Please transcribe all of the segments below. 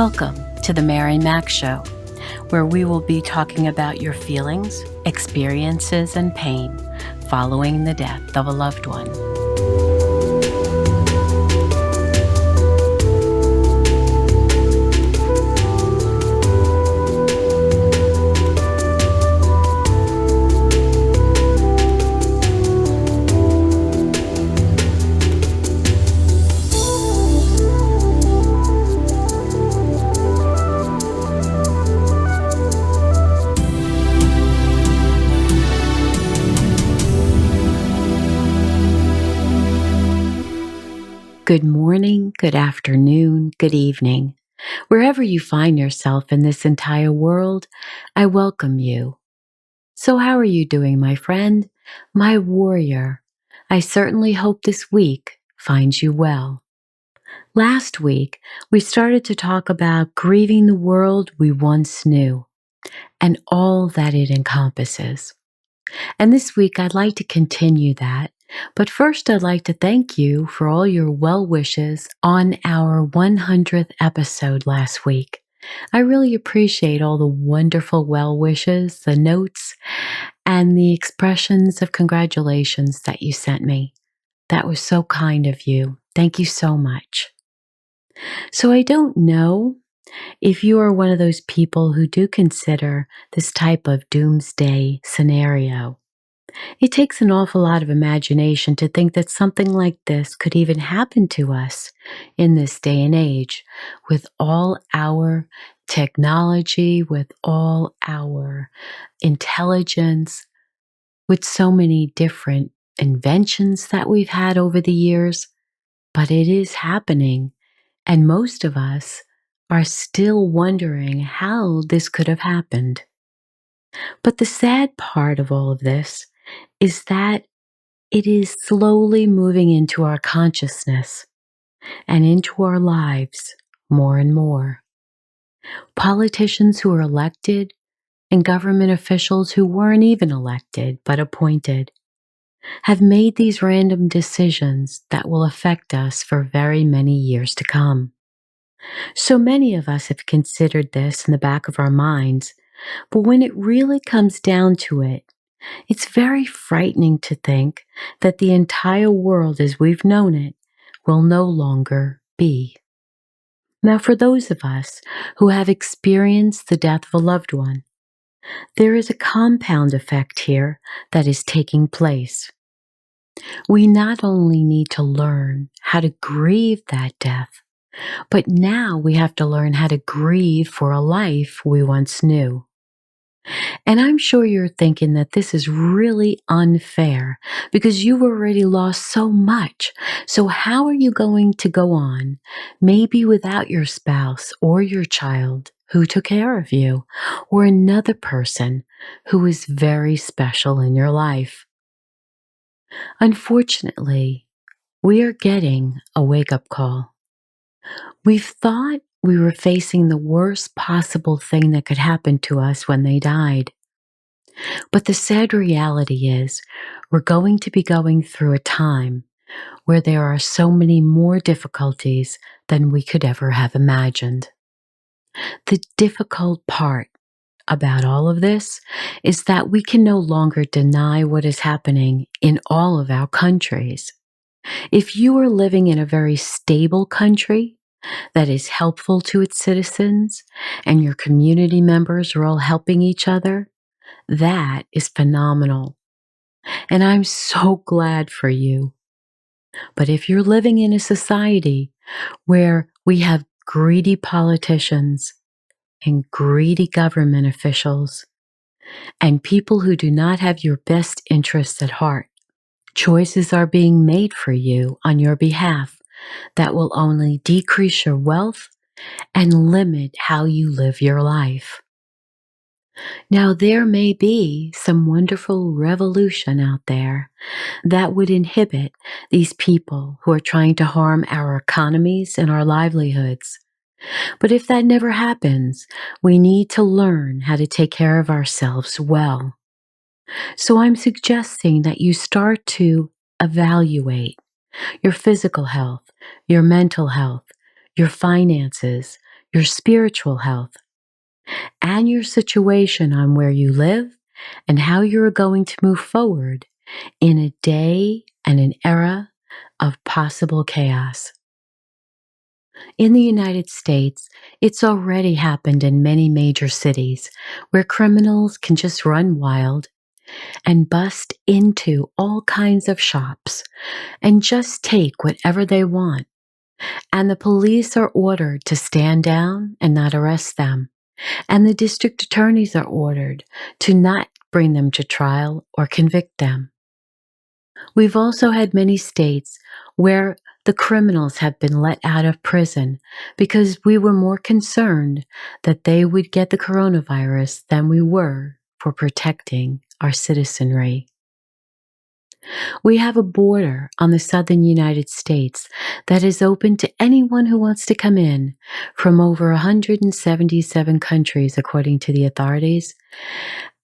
Welcome to the Mary Mac Show, where we will be talking about your feelings, experiences, and pain following the death of a loved one. Good morning, good afternoon, good evening. Wherever you find yourself in this entire world, I welcome you. So how are you doing, my friend? My warrior. I certainly hope this week finds you well. Last week, we started to talk about grieving the world we once knew and all that it encompasses. And this week, I'd like to continue that. But first, I'd like to thank you for all your well wishes on our 100th episode last week. I really appreciate all the wonderful well wishes, the notes, and the expressions of congratulations that you sent me. That was so kind of you. Thank you so much. So I don't know if you are one of those people who do consider this type of doomsday scenario. It takes an awful lot of imagination to think that something like this could even happen to us in this day and age with all our technology, with all our intelligence, with so many different inventions that we've had over the years. But it is happening, and most of us are still wondering how this could have happened. But the sad part of all of this is that it is slowly moving into our consciousness and into our lives more and more. Politicians who are elected and government officials who weren't even elected but appointed have made these random decisions that will affect us for very many years to come. So many of us have considered this in the back of our minds, but when it really comes down to it, it's very frightening to think that the entire world as we've known it will no longer be. Now, for those of us who have experienced the death of a loved one, there is a compound effect here that is taking place. We not only need to learn how to grieve that death, but now we have to learn how to grieve for a life we once knew. And I'm sure you're thinking that this is really unfair because you've already lost so much. So how are you going to go on, maybe without your spouse or your child who took care of you, or another person who is very special in your life? Unfortunately, we are getting a wake-up call. We've thought we were facing the worst possible thing that could happen to us when they died. But the sad reality is we're going to be going through a time where there are so many more difficulties than we could ever have imagined. The difficult part about all of this is that we can no longer deny what is happening in all of our countries. If you are living in a very stable country that is helpful to its citizens and your community members are all helping each other, that is phenomenal. And I'm so glad for you. But if you're living in a society where we have greedy politicians and greedy government officials and people who do not have your best interests at heart, choices are being made for you on your behalf that will only decrease your wealth and limit how you live your life. Now, there may be some wonderful revolution out there that would inhibit these people who are trying to harm our economies and our livelihoods. But if that never happens, we need to learn how to take care of ourselves well. So I'm suggesting that you start to evaluate your physical health, your mental health, your finances, your spiritual health, and your situation on where you live and how you're going to move forward in a day and an era of possible chaos. In the United States, it's already happened in many major cities where criminals can just run wild and bust into all kinds of shops and just take whatever they want. And the police are ordered to stand down and not arrest them. And the district attorneys are ordered to not bring them to trial or convict them. We've also had many states where the criminals have been let out of prison because we were more concerned that they would get the coronavirus than we were for protecting our citizenry. We have a border on the southern United States that is open to anyone who wants to come in from over 177 countries, according to the authorities.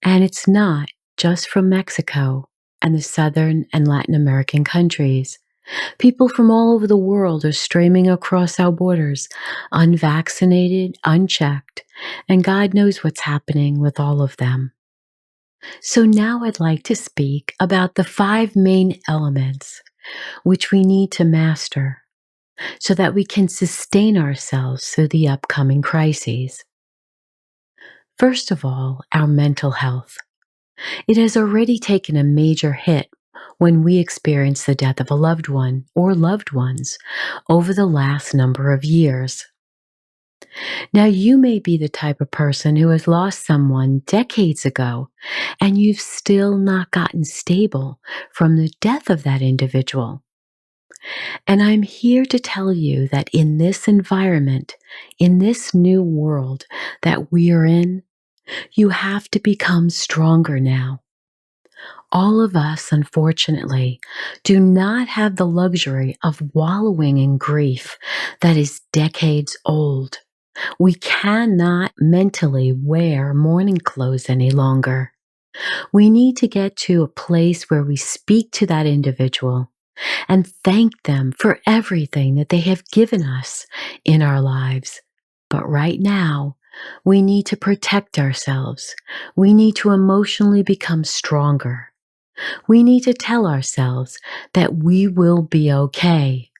And it's not just from Mexico and the southern and Latin American countries. People from all over the world are streaming across our borders, unvaccinated, unchecked, and God knows what's happening with all of them. So now I'd like to speak about the 5 main elements which we need to master so that we can sustain ourselves through the upcoming crises. First of all, our mental health. It has already taken a major hit when we experience the death of a loved one or loved ones over the last number of years. Now, you may be the type of person who has lost someone decades ago, and you've still not gotten stable from the death of that individual. And I'm here to tell you that in this environment, in this new world that we are in, you have to become stronger now. All of us, unfortunately, do not have the luxury of wallowing in grief that is decades old. We cannot mentally wear mourning clothes any longer. We need to get to a place where we speak to that individual and thank them for everything that they have given us in our lives. But right now, we need to protect ourselves. We need to emotionally become stronger. We need to tell ourselves that we will be okay.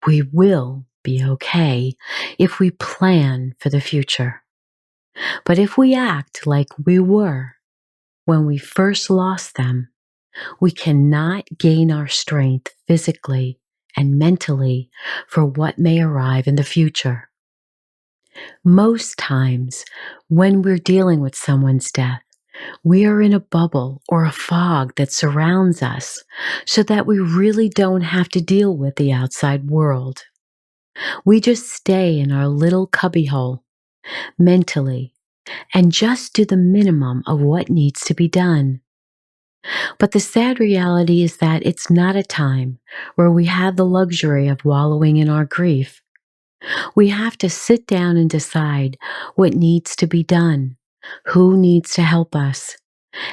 We will be okay if we plan for the future. But if we act like we were when we first lost them, we cannot gain our strength physically and mentally for what may arrive in the future. Most times, when we're dealing with someone's death, we are in a bubble or a fog that surrounds us so that we really don't have to deal with the outside world. We just stay in our little cubbyhole mentally and just do the minimum of what needs to be done. But the sad reality is that it's not a time where we have the luxury of wallowing in our grief. We have to sit down and decide what needs to be done, who needs to help us,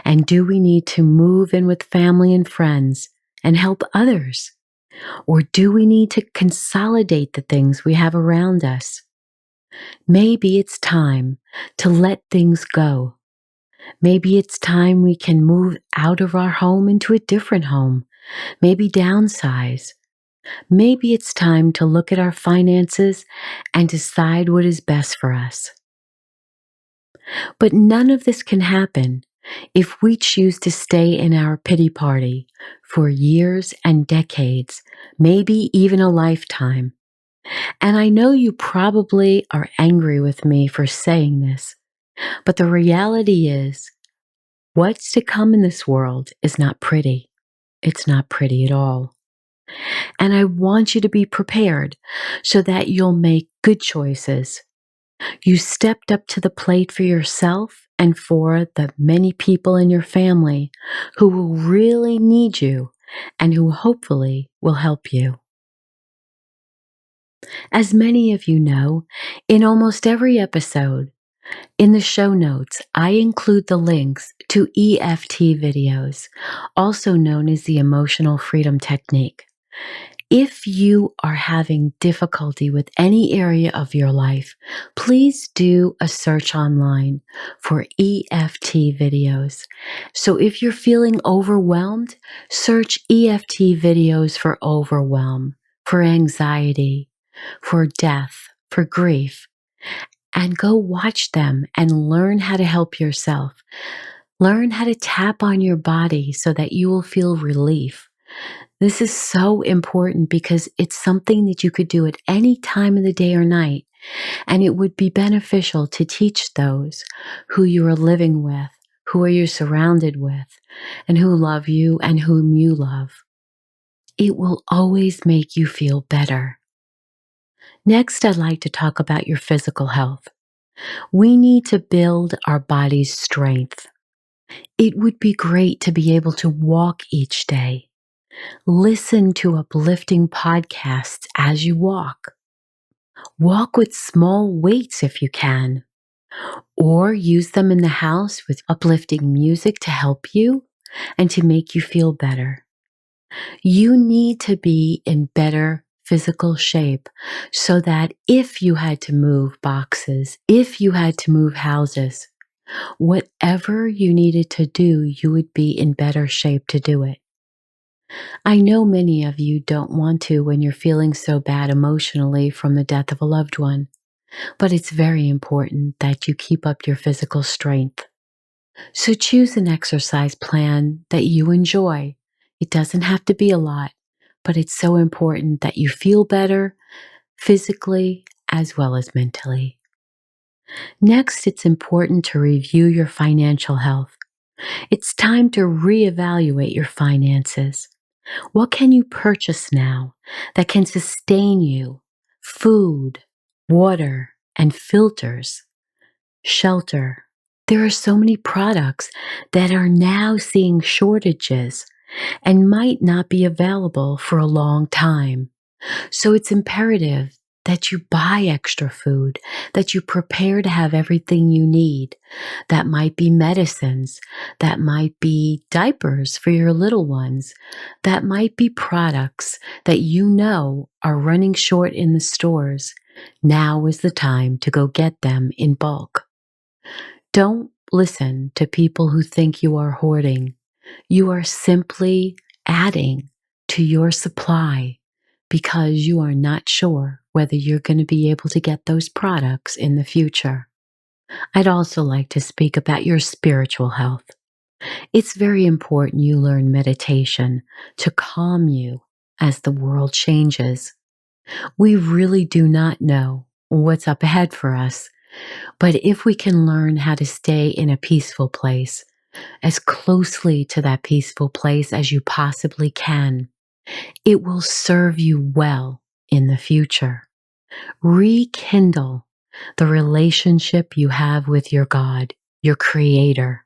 and do we need to move in with family and friends and help others? Or do we need to consolidate the things we have around us? Maybe it's time to let things go. Maybe it's time we can move out of our home into a different home, maybe downsize. Maybe it's time to look at our finances and decide what is best for us. But none of this can happen if we choose to stay in our pity party for years and decades, maybe even a lifetime. And I know you probably are angry with me for saying this, but the reality is, what's to come in this world is not pretty. It's not pretty at all. And I want you to be prepared so that you'll make good choices. You stepped up to the plate for yourself and for the many people in your family who will really need you and who hopefully will help you. As many of you know, in almost every episode, in the show notes, I include the links to EFT videos, also known as the Emotional Freedom Technique. If you are having difficulty with any area of your life, please do a search online for EFT videos. So if you're feeling overwhelmed, search EFT videos for overwhelm, for anxiety, for death, for grief, and go watch them and learn how to help yourself. Learn how to tap on your body so that you will feel relief. This is so important because it's something that you could do at any time of the day or night, and it would be beneficial to teach those who you are living with, who are you surrounded with, and who love you and whom you love. It will always make you feel better. Next, I'd like to talk about your physical health. We need to build our body's strength. It would be great to be able to walk each day. Listen to uplifting podcasts as you walk. Walk with small weights if you can, or use them in the house with uplifting music to help you and to make you feel better. You need to be in better physical shape so that if you had to move boxes, if you had to move houses, whatever you needed to do, you would be in better shape to do it. I know many of you don't want to when you're feeling so bad emotionally from the death of a loved one, but it's very important that you keep up your physical strength. So choose an exercise plan that you enjoy. It doesn't have to be a lot, but it's so important that you feel better physically as well as mentally. Next, it's important to review your financial health. It's time to reevaluate your finances. What can you purchase now that can sustain you? Food, water, and filters, shelter. There are so many products that are now seeing shortages and might not be available for a long time. So it's imperative that you buy extra food, that you prepare to have everything you need. That might be medicines, that might be diapers for your little ones, that might be products that you know are running short in the stores. Now is the time to go get them in bulk. Don't listen to people who think you are hoarding. You are simply adding to your supply because you are not sure whether you're going to be able to get those products in the future. I'd also like to speak about your spiritual health. It's very important you learn meditation to calm you as the world changes. We really do not know what's up ahead for us, but if we can learn how to stay in a peaceful place, as closely to that peaceful place as you possibly can, it will serve you well in the future. Rekindle the relationship you have with your God, your Creator.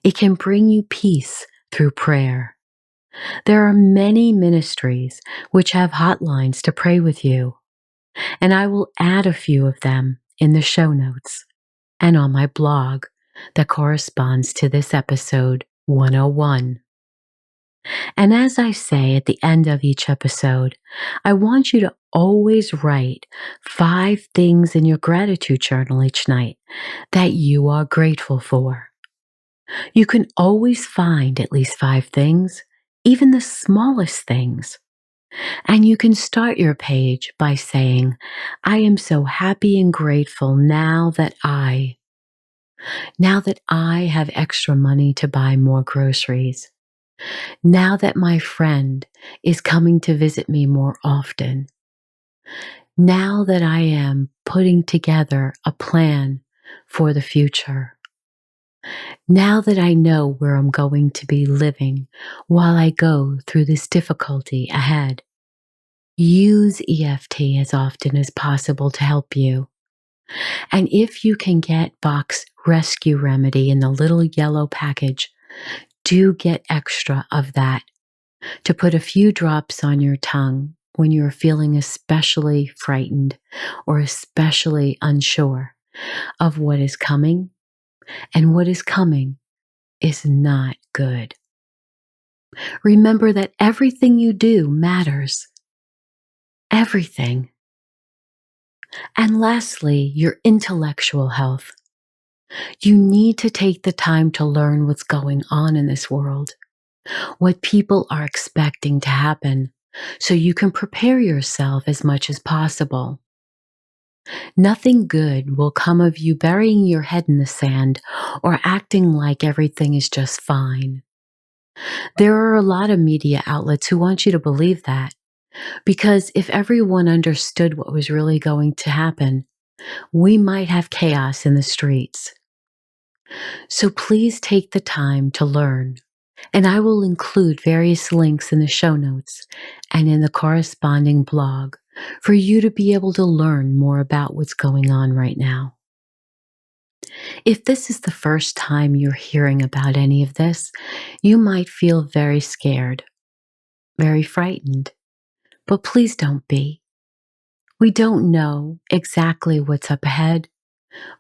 It can bring you peace through prayer. There are many ministries which have hotlines to pray with you, and I will add a few of them in the show notes and on my blog that corresponds to this episode 101. And as I say at the end of each episode, I want you to always write 5 things in your gratitude journal each night that you are grateful for. You can always find at least 5 things, even the smallest things. And you can start your page by saying, I am so happy and grateful now that I have extra money to buy more groceries. Now that my friend is coming to visit me more often. Now that I am putting together a plan for the future. Now that I know where I'm going to be living while I go through this difficulty ahead. Use EFT as often as possible to help you. And if you can get Box Rescue Remedy in the little yellow package, do get extra of that to put a few drops on your tongue when you're feeling especially frightened or especially unsure of what is coming. And what is coming is not good. Remember that everything you do matters. everything. And lastly, your intellectual health. You need to take the time to learn what's going on in this world, what people are expecting to happen, so you can prepare yourself as much as possible. Nothing good will come of you burying your head in the sand or acting like everything is just fine. There are a lot of media outlets who want you to believe that, because if everyone understood what was really going to happen, we might have chaos in the streets. So please take the time to learn, and I will include various links in the show notes and in the corresponding blog for you to be able to learn more about what's going on right now. If this is the first time you're hearing about any of this, you might feel very scared, very frightened, but please don't be. We don't know exactly what's up ahead,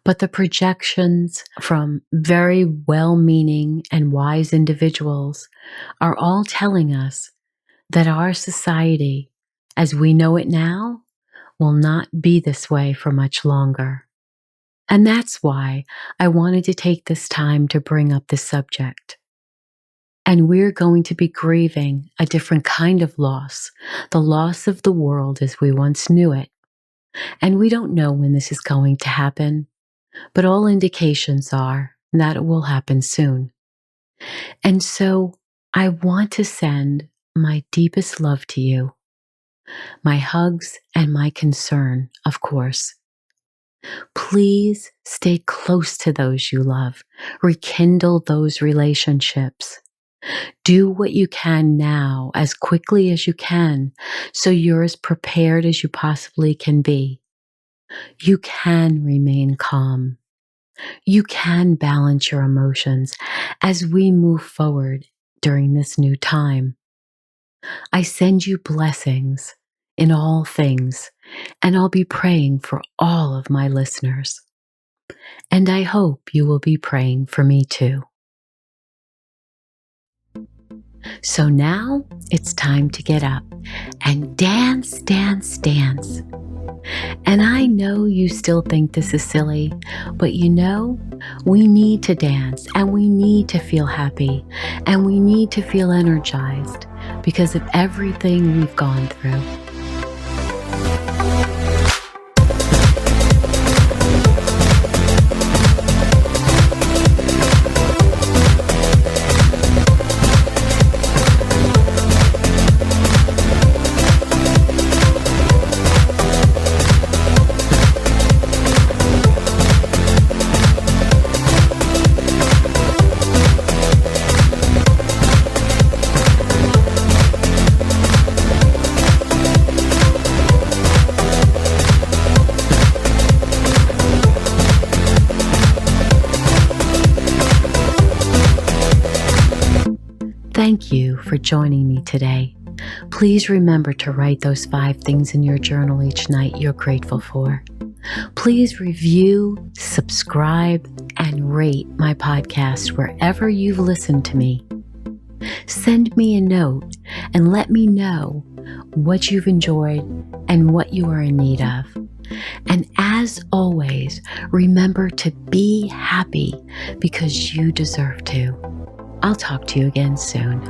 but the projections from very well-meaning and wise individuals are all telling us that our society, as we know it now, will not be this way for much longer. And that's why I wanted to take this time to bring up this subject. And we're going to be grieving a different kind of loss, the loss of the world as we once knew it. And we don't know when this is going to happen, but all indications are that it will happen soon. And so I want to send my deepest love to you, my hugs and my concern, of course. Please stay close to those you love. Rekindle those relationships. Do what you can now as quickly as you can so you're as prepared as you possibly can be. You can remain calm. You can balance your emotions as we move forward during this new time. I send you blessings in all things, and I'll be praying for all of my listeners. And I hope you will be praying for me too. So now it's time to get up and dance, dance, dance. And I know you still think this is silly, but you know, we need to dance and we need to feel happy and we need to feel energized because of everything we've gone through. Thank you for joining me today. Please remember to write those 5 things in your journal each night you're grateful for. Please review, subscribe, and rate my podcast wherever you've listened to me. Send me a note and let me know what you've enjoyed and what you are in need of. And as always, remember to be happy because you deserve to. I'll talk to you again soon.